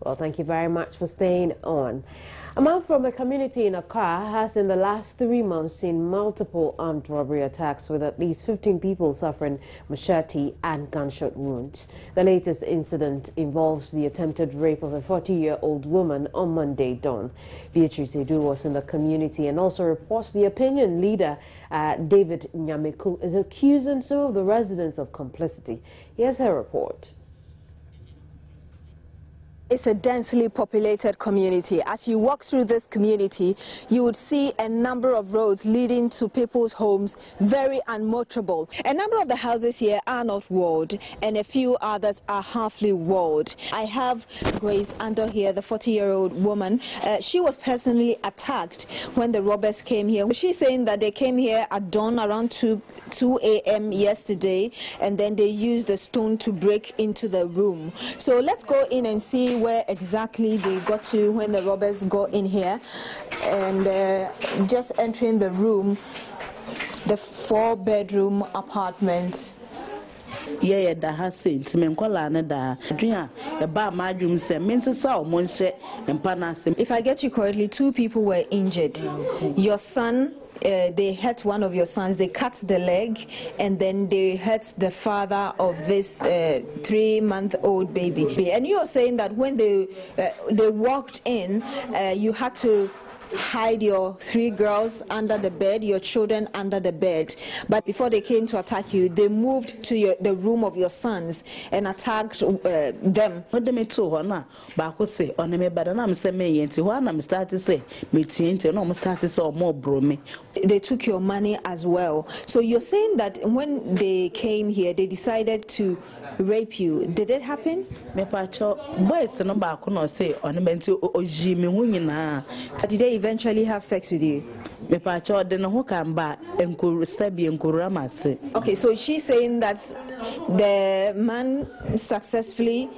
Well, thank you very much for staying on. A man from a community in Accra has in the last 3 months seen multiple armed robbery attacks with at least 15 people suffering machete and gunshot wounds. The latest incident involves the attempted rape of a 40-year-old woman on Monday dawn. Beatrice Edu was in the community and also reports the opinion leader David Nyameku is accusing some of the residents of complicity. Here's her report. It's a densely populated community. As you walk through this community, you would see a number of roads leading to people's homes, very unmotorable. A number of the houses here are not walled, and a few others are halfly walled. I have Grace Ando here, the 40-year-old woman. She was personally attacked when the robbers came here. She's saying that they came here at dawn around 2 a.m. yesterday, and then they used the stone to break into the room. So let's go in and see where exactly they got to when the robbers got in here. And just entering the room, the 4-bedroom apartment. If I get you correctly, 2 people were injured. Your son, they hurt one of your sons, they cut the leg, and then they hurt the father of this 3-month-old baby. And you're saying that when they walked in, you had to hide your 3 girls under the bed, your children under the bed. But before they came to attack you, they moved to the room of your sons and attacked them. They took your money as well. So you're saying that when they came here, they decided to rape you. Did it happen? Did they eventually have sex with you? Okay, so she's saying that the man successfully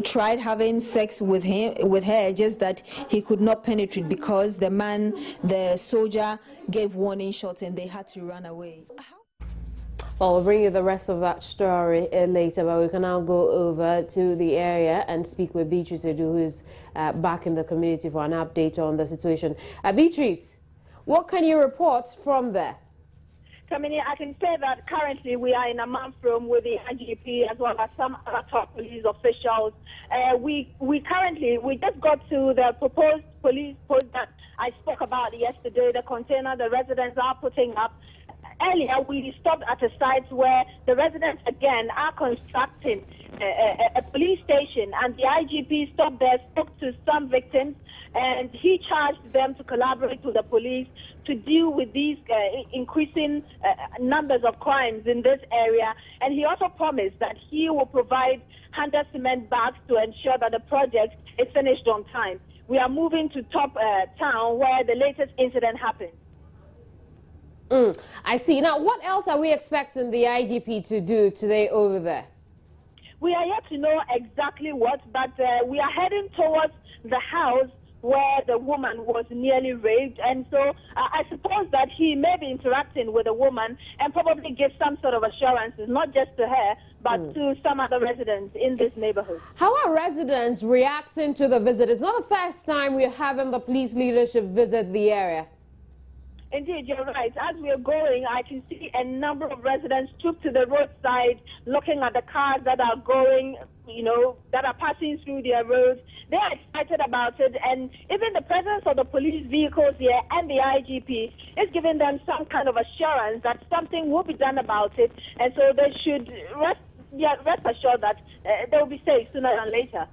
tried having sex with her, just that he could not penetrate because the soldier gave warning shots and they had to run away. Well, we'll bring you the rest of that story later, but we can now go over to the area and speak with Beatrice Edu, who is back in the community for an update on the situation. Beatrice, what can you report from there? Kamini, I can say that currently we are in Amanfrom with the IGP as well as some other top police officials. We just got to the proposed police post that I spoke about yesterday, the container the residents are putting up. Earlier, we stopped at a site where the residents, again, are constructing a police station, and the IGP stopped there, spoke to some victims, and he charged them to collaborate with the police to deal with these increasing numbers of crimes in this area. And he also promised that he will provide 100 cement bags to ensure that the project is finished on time. We are moving to top town where the latest incident happened. I see. Now, what else are we expecting the IGP to do today over there? We are yet to know exactly what, but we are heading towards the house where the woman was nearly raped. And so I suppose that he may be interacting with the woman and probably give some sort of assurances, not just to her, but to some other residents in this neighborhood. How are residents reacting to the visit? It's not the first time we're having the police leadership visit the area. Indeed, you're right. As we're going, I can see a number of residents troop to the roadside, looking at the cars that are going, that are passing through their roads. They are excited about it, and even the presence of the police vehicles here and the IGP is giving them some kind of assurance that something will be done about it, and so they should rest assured that they will be safe sooner than later.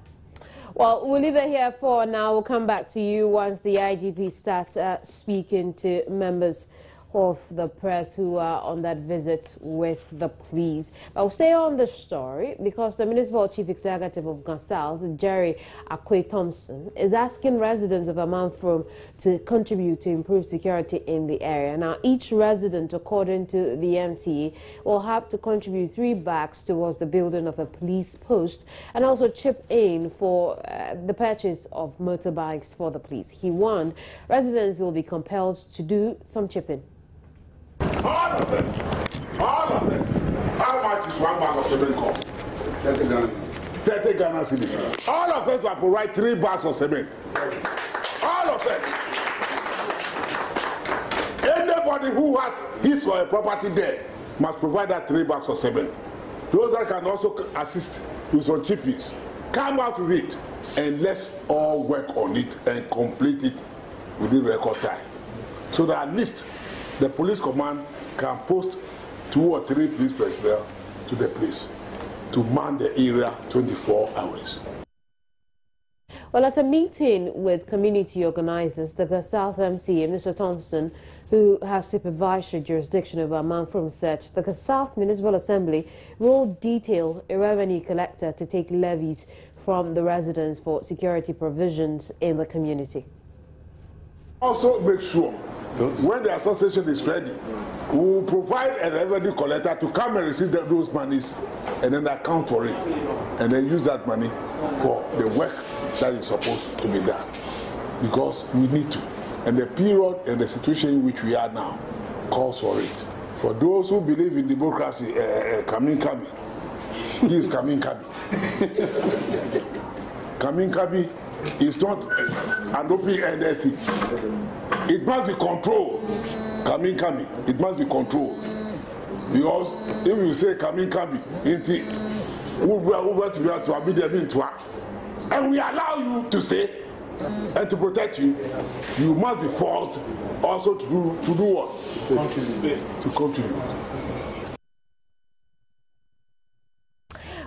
Well, we'll leave it here for now. We'll come back to you once the IGP starts speaking to members of the press who are on that visit with the police. I'll stay on the story because the Municipal Chief Executive of Gansal, Jerry Akwe Thompson, is asking residents of Amanfrom to contribute to improve security in the area. Now, each resident, according to the MCA, will have to contribute 3 bags towards the building of a police post and also chip in for the purchase of motorbikes for the police. He warned residents will be compelled to do some chipping. All of this. How much is 1 bag of 7 corn? 30 grams. 30 Ghana cedis. All of us will provide 3 bags of cement. All of us. Anybody who has his or a property there must provide that 3 bags of cement. Those that can also assist with some chippies, come out with it and let's all work on it and complete it within record time. So that at least the police command can post 2 or 3 police personnel to the place to man the area 24 hours. Well, at a meeting with community organizers, the South MC, Mr. Thompson, who has supervisory jurisdiction over Amanfrom, said the South Municipal Assembly will detail a revenue collector to take levies from the residents for security provisions in the community. Also make sure when the association is ready, we will provide a revenue collector to come and receive those monies and then account for it and then use that money for the work that is supposed to be done, because we need to. And the period and the situation in which we are now calls for it. For those who believe in democracy, Kamin Kabi, this is Kamin Kabi. Kamin Kabi is not an open-ended thing. It must be controlled. Kamin Kabi, it must be controlled. Because if you say Kamin Kabi, and we allow you to stay and to protect you, you must be forced also to do what? To contribute.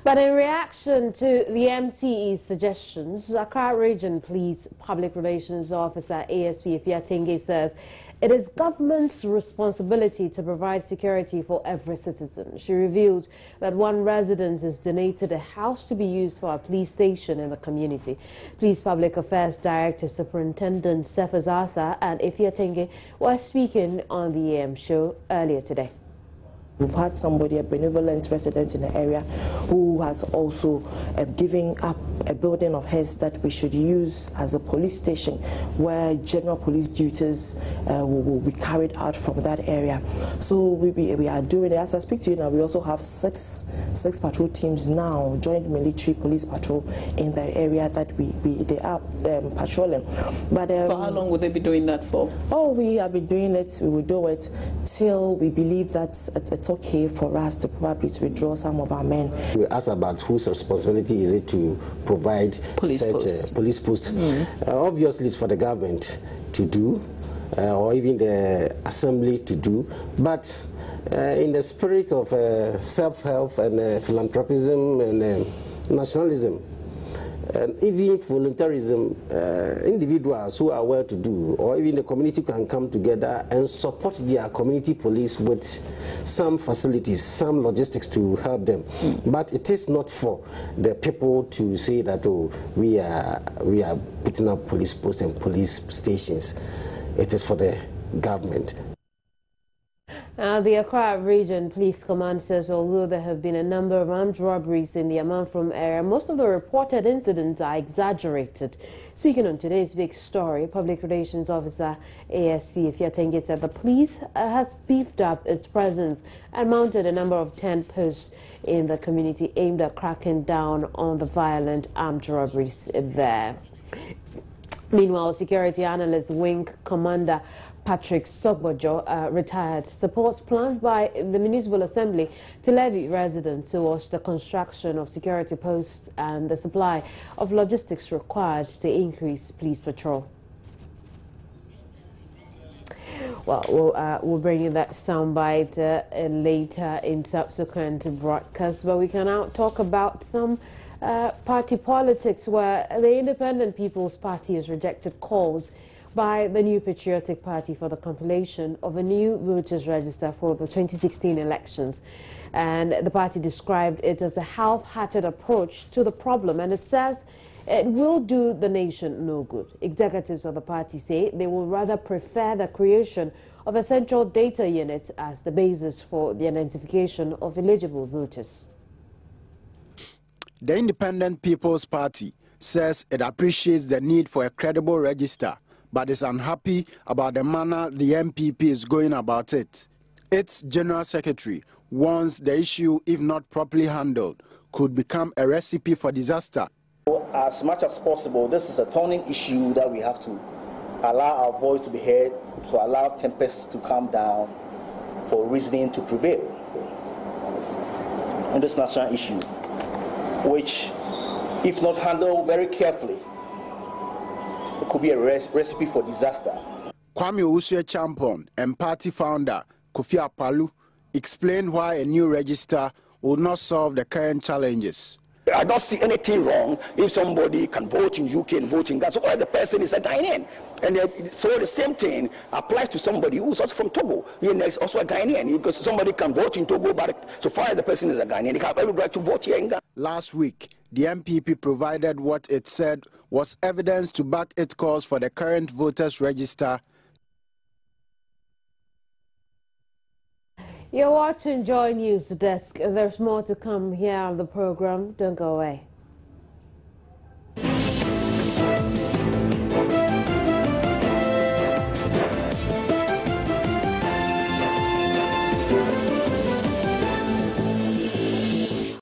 But in reaction to the MCE's suggestions, Accra Region Police Public Relations Officer ASP Fiatenge says it is government's responsibility to provide security for every citizen. She revealed that one resident has donated a house to be used for a police station in the community. Police Public Affairs Director Superintendent Cephas Asa and Fiatenge were speaking on the AM show earlier today. We've had somebody, a benevolent resident in the area, who has also given up a building of his that we should use as a police station, where general police duties will be carried out from that area. So we are doing it. As I speak to you now, we also have six patrol teams now, joint military police patrol in the area that they are patrolling. But for how long would they be doing that for? Oh, we have been doing it. We will do it till we believe that it's okay for us to probably to withdraw some of our men. We asked about whose responsibility is it to provide police such police post. Obviously, it's for the government to do, or even the assembly to do. But in the spirit of self-help and philanthropism and nationalism, and even voluntarism, individuals who are well-to-do or even the community can come together and support their community police with some facilities, some logistics to help them. But it is not for the people to say that, oh, we are putting up police posts and police stations. It is for the government. The Accra Region Police Command says although there have been a number of armed robberies in the Amanfrom area, most of the reported incidents are exaggerated. Speaking on today's big story, Public Relations Officer ASP Fiatenge said the police has beefed up its presence and mounted a number of 10 posts in the community aimed at cracking down on the violent armed robberies there. Meanwhile, security analyst Wing Commander Patrick Sogbojo, retired, supports plans by the Municipal Assembly to levy residents towards the construction of security posts and the supply of logistics required to increase police patrol. Well, we'll bring you that soundbite later in subsequent broadcasts, but we can now talk about some party politics, where the Independent People's Party has rejected calls by the New Patriotic Party for the compilation of a new voters register for the 2016 elections. And the party described it as a half-hearted approach to the problem, and it says it will do the nation no good. Executives of the party say they will rather prefer the creation of a central data unit as the basis for the identification of eligible voters. The Independent People's Party says it appreciates the need for a credible register, but is unhappy about the manner the MPP is going about it. Its General Secretary warns the issue, if not properly handled, could become a recipe for disaster. As much as possible, this is a turning issue that we have to allow our voice to be heard, to allow tempests to calm down, for reasoning to prevail on this national issue, which, if not handled very carefully, it could be a recipe for disaster. Kwame Owusu Champon and party founder Kofi Akpaloo explained why a new register will not solve the current challenges. I don't see anything wrong if somebody can vote in UK and vote in Ghana. So the person is a Ghanaian. And so the same thing applies to somebody who's also from Togo. He is also a Ghanaian, because somebody can vote in Togo, but so far as the person is a Ghanaian, they have every right to vote here in Ghana. Last week, the MPP provided what it said was evidence to back its calls for the current voters register. You're watching Joy News Desk. There's more to come here on the program. Don't go away.